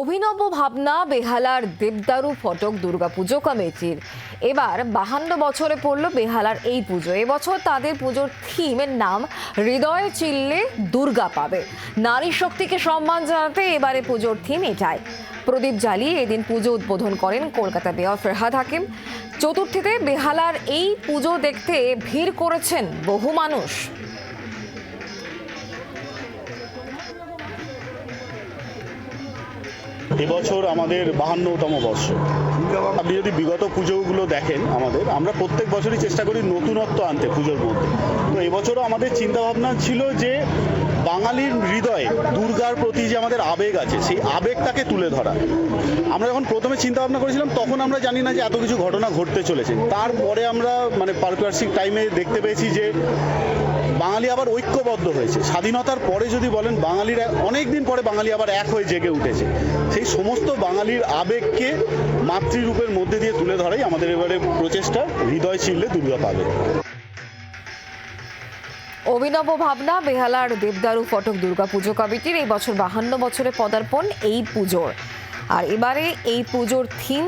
অভিনব ভাবনা বেহালার দেবদারু ফটক দুর্গাপুজো কমিটির। এবার 52 বছরে পড়ল বেহালার এই পুজো। এবছর তাদের পুজোর থিমের নাম হৃদয়ে চিল্লে দুর্গা পাবে। নারী শক্তিকে সম্মান জানাতে এবারে পুজোর থিম এটাই। প্রদীপ জ্বালিয়ে এদিন পুজো উদ্বোধন করেন কলকাতা মেয়র ফরহাদ হাকিম। চতুর্থীতে বেহালার এই পুজো দেখতে ভিড় করেছেন বহু মানুষ। এবছর আমাদের 52তম বর্ষ। আপনি যদি বিগত পুজোগুলো দেখেন আমরা প্রত্যেক বছরই চেষ্টা করি নতুনত্ব আনতে পুজোর মধ্যে। তো এবছরও আমাদের চিন্তাভাবনা ছিল যে বাঙালির হৃদয়ে দুর্গার প্রতি যে আমাদের আবেগ আছে সেই আবেগটাকে তুলে ধরা। আমরা যখন প্রথমে চিন্তাভাবনা করেছিলাম তখন আমরা জানি না যে এত কিছু ঘটনা ঘটতে চলেছে। তারপরে আমরা পারিপার্শ্বিক টাইমে দেখতে পেয়েছি যে বাঙালি আবার ঐক্যবদ্ধ হয়েছে। স্বাধীনতার পরে যদি বলেন বাঙালিরা অনেক দিন পরে বাঙালি আবার এক হয়ে জেগে উঠেছে। সেই সমস্ত বাঙালির আবেগকে মাতৃরূপের মধ্যে দিয়ে তুলে ধরাই আমাদের এবারে প্রচেষ্টা হৃদয় চিল্লে দুর্গা পাবে। অভিনব ভাবনা বেহালার দেবদারু ফটক দুর্গাপুজো কমিটির। এই বছর 52 বছরে পদার্পণ এই পুজোর। আর এবারে এই পুজোর থিম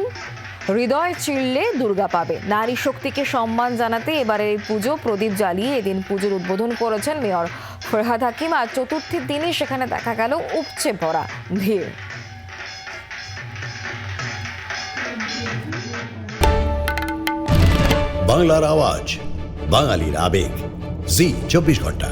হৃদয় চিল্লে দুর্গা পাবে। নারী শক্তিকে সম্মান জানাতে এবারে এই পুজো প্রদীপ জ্বালিয়ে এদিন পুজোর উদ্বোধন করেছেন মেয়র ফরহাদ হাকিম। আর চতুর্থীর দিনই সেখানে দেখা গেল উপচে পড়া ভিড়। বাংলার আওয়াজ, বাঙালির আবেগ, জি 24 ঘন্টা।